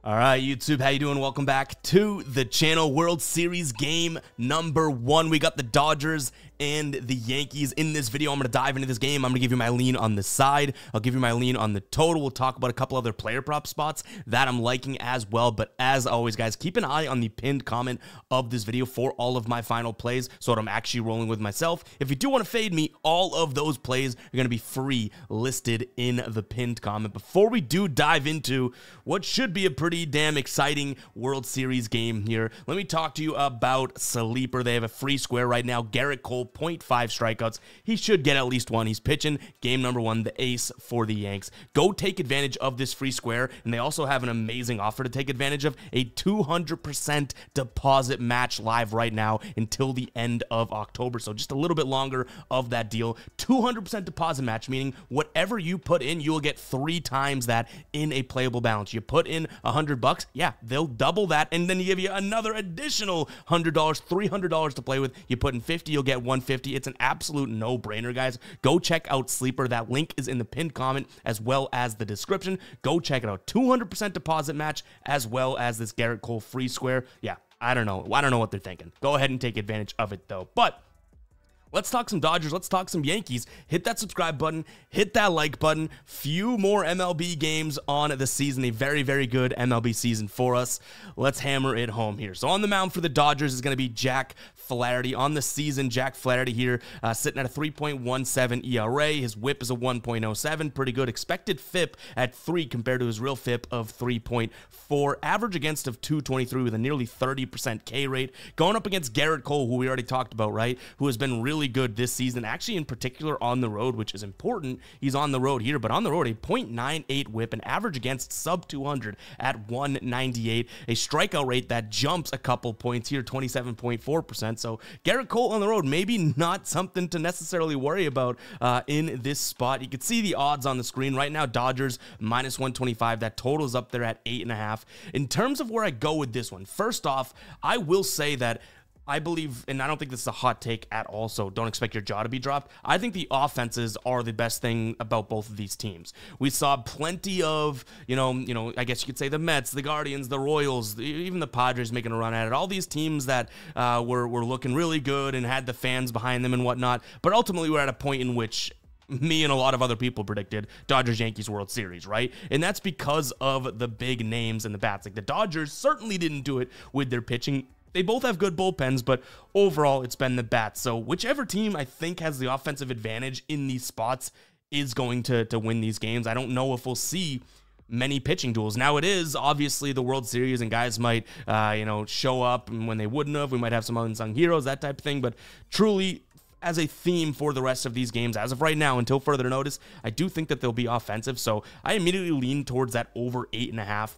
All right, YouTube, how you doing? Welcome back to the channel. World Series game number 1. We got the Dodgers and the Yankees in this video. I'm going to dive into this game. I'm going to give you my lean on the side. I'll give you my lean on the total. We'll talk about a couple other player prop spots that I'm liking as well. But as always, guys, keep an eye on the pinned comment of this video for all of my final plays, so what I'm actually rolling with myself. If you do want to fade me, all of those plays are going to be free, listed in the pinned comment. Before we do dive into what should be a pretty damn exciting World Series game here, let me talk to you about Sleeper. They have a free square right now. Garrett Cole, 0.5 strikeouts. He should get at least one. He's pitching game number 1, the ace for the Yanks. Go take advantage of this free square, and they also have an amazing offer to take advantage of, a 200% deposit match live right now until the end of October, so just a little bit longer of that deal. 200% deposit match, meaning whatever you put in, you will get 3 times that in a playable balance. You put in $100, yeah, they'll double that, and then you give you another additional $100, $300 to play with. You put in 50, you'll get 150. It's an absolute no-brainer, guys. Go check out Sleeper. That link is in the pinned comment as well as the description. Go check it out. 200% deposit match as well as this Garrett Cole free square. Yeah, I don't know what they're thinking. Go ahead and take advantage of it, though. But let's talk some Dodgers. Let's talk some Yankees. Hit that subscribe button. Hit that like button. Few more MLB games on the season. A very, very good MLB season for us. Let's hammer it home here. So on the mound for the Dodgers is going to be Jack Flaherty. On the season, Jack Flaherty here sitting at a 3.17 ERA. His whip is a 1.07. Pretty good. Expected FIP at 3 compared to his real FIP of 3.4. Average against of 223 with a nearly 30% K rate. Going up against Garrett Cole, who we already talked about, right? Who has been really good this season, actually in particular on the road, which is important. He's on the road here, but on the road, a 0.98 whip, an average against sub 200 at 198, a strikeout rate that jumps a couple points here, 27.4%. So Garrett Cole on the road, maybe not something to necessarily worry about in this spot. You can see the odds on the screen right now. Dodgers minus 125. That total is up there at 8.5. In terms of where I go with this one, first off, I will say that I believe, and I don't think this is a hot take at all, so don't expect your jaw to be dropped. I think the offenses are the best thing about both of these teams. We saw plenty of, I guess you could say the Mets, the Guardians, the Royals, even the Padres making a run at it. All these teams that were looking really good and had the fans behind them and whatnot. But ultimately, we're at a point in which me and a lot of other people predicted Dodgers-Yankees World Series, right? And that's because of the big names and the bats. Like the Dodgers certainly didn't do it with their pitching. They both have good bullpens, but overall, it's been the bats. So whichever team I think has the offensive advantage in these spots is going to win these games. I don't know if we'll see many pitching duels. Now, it is obviously the World Series, and guys might, show up when they wouldn't have. We might have some unsung heroes, that type of thing. But truly, as a theme for the rest of these games, as of right now, until further notice, I do think that they'll be offensive. So I immediately lean towards that over 8.5.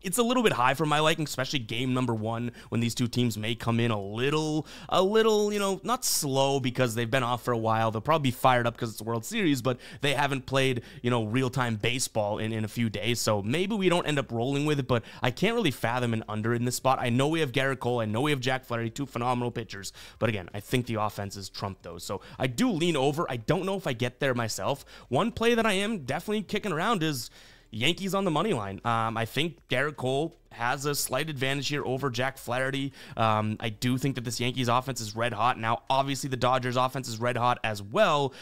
It's a little bit high for my liking, especially game number 1, when these two teams may come in a little, not slow because they've been off for a while. They'll probably be fired up because it's the World Series, but they haven't played, real-time baseball in a few days. So maybe we don't end up rolling with it, but I can't really fathom an under in this spot. I know we have Garrett Cole. I know we have Jack Flaherty, 2 phenomenal pitchers. But again, I think the offenses trump those. So I do lean over. I don't know if I get there myself. One play that I am definitely kicking around is Yankees on the money line. I think Garrett Cole has a slight advantage here over Jack Flaherty. I do think that this Yankees offense is red hot. Now, obviously, the Dodgers offense is red hot as well.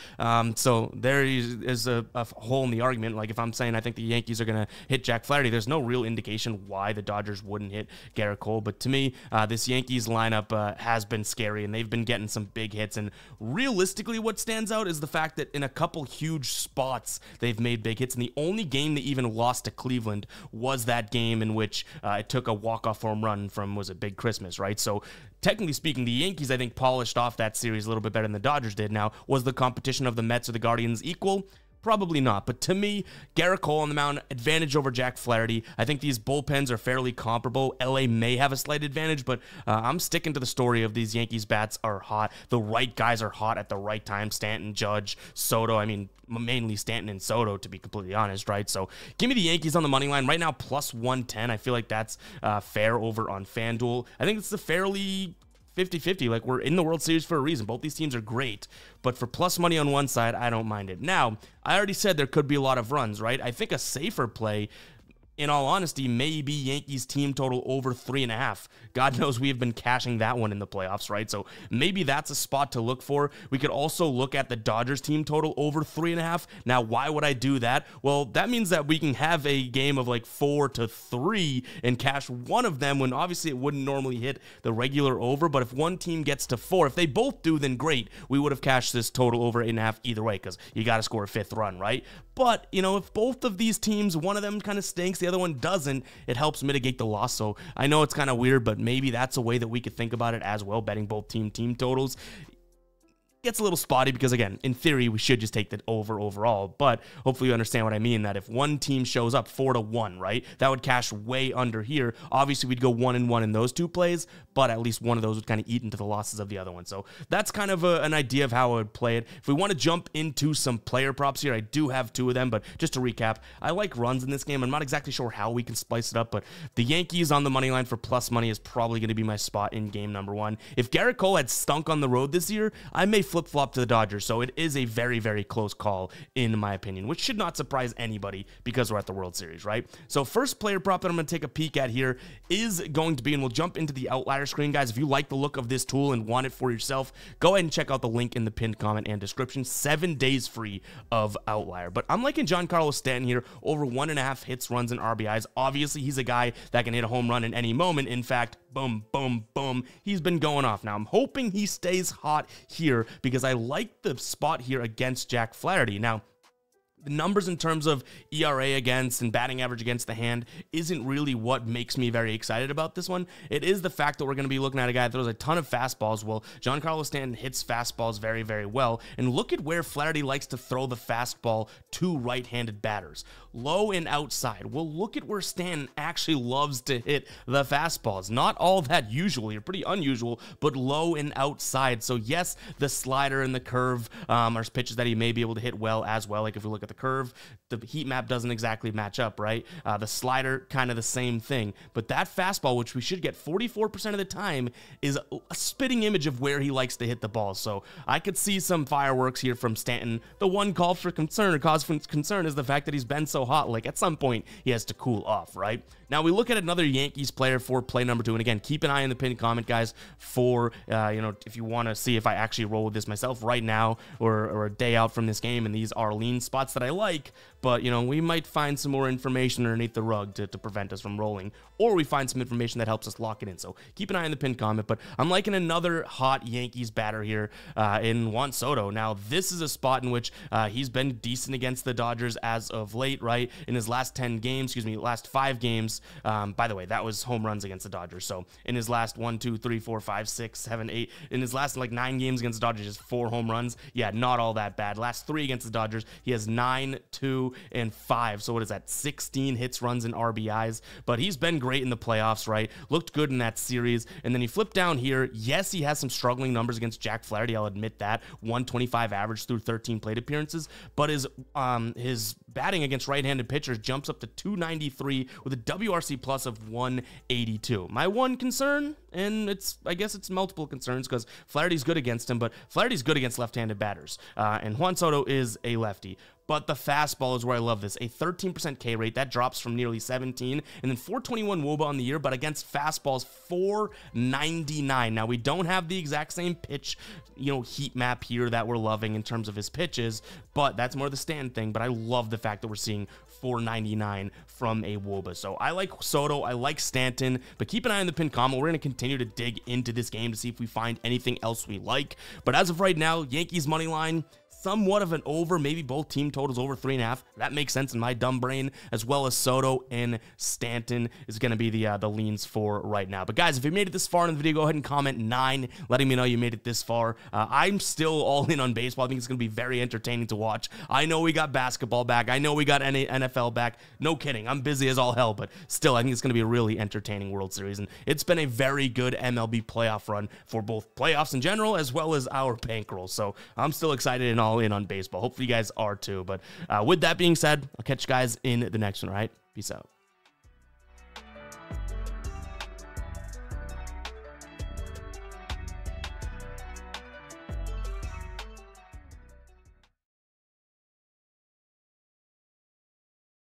So there is a hole in the argument. Like if I'm saying I think the Yankees are going to hit Jack Flaherty, there's no real indication why the Dodgers wouldn't hit Garrett Cole. But to me, this Yankees lineup has been scary, and they've been getting some big hits. And realistically, what stands out is the fact that in a couple huge spots, they've made big hits. And the only game they even lost to Cleveland was that game in which it took a walk-off home run from, was it Big Christmas, right? So technically speaking, the Yankees, I think, polished off that series a little bit better than the Dodgers did. Now, was the competition of the Mets or the Guardians equal? Probably not. But to me, Garrett Cole on the mound, advantage over Jack Flaherty. I think these bullpens are fairly comparable. LA may have a slight advantage, but I'm sticking to the story of these Yankees bats are hot. The right guys are hot at the right time. Stanton, Judge, Soto. I mean, mainly Stanton and Soto, to be completely honest, right? So give me the Yankees on the money line. Right now, plus 110. I feel like that's fair over on FanDuel. I think it's a fairly 50-50. Like, we're in the World Series for a reason. Both these teams are great, but for plus money on one side, I don't mind it. Now, I already said there could be a lot of runs, right? I think a safer play in all honesty, maybe Yankees team total over 3.5. God knows we have been cashing that one in the playoffs, right? So maybe that's a spot to look for. We could also look at the Dodgers team total over 3.5. Now, why would I do that? Well, that means that we can have a game of like 4-3 and cash one of them when obviously it wouldn't normally hit the regular over. But if one team gets to 4, if they both do, then great. We would have cashed this total over 8.5 either way because you got to score a 5th run, right? But, you know, if both of these teams, one of them kind of stinks, the other one doesn't, it helps mitigate the loss. So I know it's kind of weird, but maybe that's a way that we could think about it as well, betting both team totals. Gets a little spotty because, again, in theory, we should just take the over overall, but hopefully you understand what I mean, that if one team shows up 4-1, right, that would cash way under here. Obviously, we'd go 1-1 in those two plays, but at least one of those would kind of eat into the losses of the other one. So that's kind of an idea of how I would play it. If we want to jump into some player props here, I do have 2 of them, but just to recap, I like runs in this game. I'm not exactly sure how we can spice it up, but the Yankees on the money line for plus money is probably going to be my spot in game number 1. If Garrett Cole had stunk on the road this year, I may flip-flop to the Dodgers, so it is a very, very close call in my opinion, which should not surprise anybody because we're at the World Series, right? So first player prop that I'm going to take a peek at here is going to be, and we'll jump into the outlier screen, guys. If you like the look of this tool and want it for yourself, go ahead and check out the link in the pinned comment and description. 7 days free of outlier. But I'm liking Giancarlo Stanton here, over 1.5 hits, runs, and RBIs. Obviously, he's a guy that can hit a home run in any moment. In fact, boom, boom, boom, he's been going off. Now, I'm hoping he stays hot here because I like the spot here against Jack Flaherty. Now, the numbers in terms of ERA against and batting average against the hand isn't really what makes me very excited about this one. It is the fact that we're going to be looking at a guy that throws a ton of fastballs. Well, Giancarlo Stanton hits fastballs very, very well. And look at where Flaherty likes to throw the fastball to right-handed batters. Low and outside. Well, look at where Stanton actually loves to hit the fastballs. Not all that usually, or pretty unusual, but low and outside. So yes, the slider and the curve are pitches that he may be able to hit well as well. Like if we look at the curve, the heat map doesn't exactly match up, right? The slider, kind of the same thing. But that fastball, which we should get 44% of the time, is a spitting image of where he likes to hit the ball. So I could see some fireworks here from Stanton. The one cause for concern is the fact that he's been so hot. Like at some point, he has to cool off, right? Now we look at another Yankees player for play number 2. And again, keep an eye on the pinned comment, guys, for, you know, if you want to see if I actually roll with this myself right now or a day out from this game. And these are lean spots that I like, but, you know, we might find some more information underneath the rug to prevent us from rolling, or we find some information that helps us lock it in. So keep an eye on the pinned comment, but I'm liking another hot Yankees batter here in Juan Soto. Now, this is a spot in which he's been decent against the Dodgers as of late, right? In his last 10 games, excuse me, last 5 games, by the way, that was home runs against the Dodgers. So in his last 1, 2, 3, 4, 5, 6, 7, 8, in his last like 9 games against the Dodgers, just 4 home runs. Yeah, not all that bad. Last 3 against the Dodgers, he has 9, 2, and 5. So what is that? 16 hits, runs, and RBIs. But he's been great in the playoffs, right? Looked good in that series. And then he flipped down here. Yes, he has some struggling numbers against Jack Flaherty. I'll admit that. 125 average through 13 plate appearances. But his batting against right-handed pitchers jumps up to 293 with a WRC plus of 182. My one concern, and I guess it's multiple concerns because Flaherty's good against him, but Flaherty's good against left-handed batters. And Juan Soto is a lefty. But the fastball is where I love this. A 13% K rate, that drops from nearly 17, and then 421 WOBA on the year, but against fastballs, 499. Now, we don't have the exact same pitch, you know, heat map here that we're loving in terms of his pitches, but that's more the stand thing. But I love the fact that we're seeing 499 from a WOBA. So I like Soto, I like Stanton, but keep an eye on the pinned comment. We're going to continue to dig into this game to see if we find anything else we like. But as of right now, Yankees money line, somewhat of an over, maybe both team totals over 3.5. That makes sense in my dumb brain, as well as Soto and Stanton is going to be the leans for right now. But guys, if you made it this far in the video, go ahead and comment 9, letting me know you made it this far. I'm still all in on baseball. I think it's going to be very entertaining to watch. I know we got basketball back. I know we got NFL back. No kidding. I'm busy as all hell, but still, I think it's going to be a really entertaining World Series. And it's been a very good MLB playoff run for both playoffs in general, as well as our bankroll. So I'm still excited and all in on baseball. Hopefully you guys are too. But with that being said, I'll catch you guys in the next one. All right, peace out.